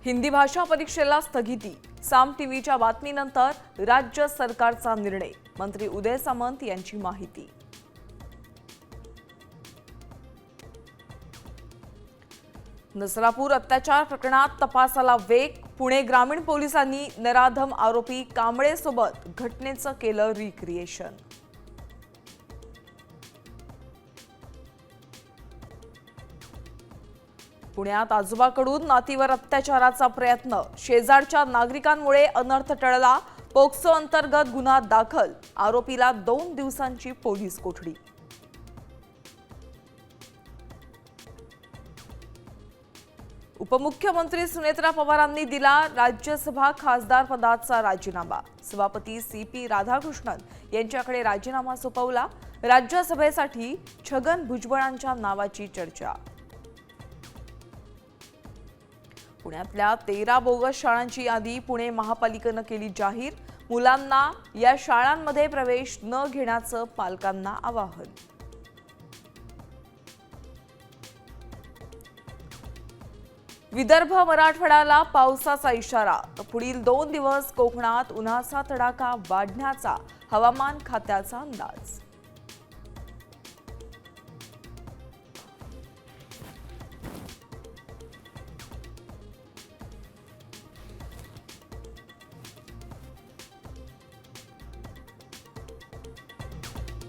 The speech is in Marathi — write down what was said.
हिंदी भाषा परीक्षेला स्थगिती। साम टीव्हीच्या बातमीनंतर राज्य सरकारचा निर्णय। मंत्री उदय सामंत यांची माहिती। नसरापूर अत्याचार प्रकरणात तपासाला वेग। पुणे ग्रामीण पोलिसांनी नराधम आरोपी कांबळे सोबत घटनेचं केलं रिक्रिएशन। पुण्यात आजोबाकडून नातीवर अत्याचाराचा प्रयत्न। शेजारच्या नागरिकांमुळे अनर्थ टळला। पोक्सो अंतर्गत गुन्हा दाखल। आरोपीला 2 दिवसांची पोलीस कोठडी। उपमुख्यमंत्री सुनेत्रा पवारांनी दिला राज्यसभा खासदार पदाचा राजीनामा। सभापती CP राधाकृष्णन यांच्याकडे राजीनामा सोपवला। राज्यसभेसाठी छगन भुजबळांच्या नावाची चर्चा। पुण्यातल्या 13 बोगस शाळांची यादी पुणे महापालिकेनं केली जाहीर। मुलांना या शाळांमध्ये प्रवेश न घेण्याचं पालकांना आवाहन। विदर्भ मराठवाड्याला पावसाचा इशारा। पुढील 2 दिवस कोकणात उन्हाचा तडाखा वाढण्याचा हवामान खात्याचा अंदाज।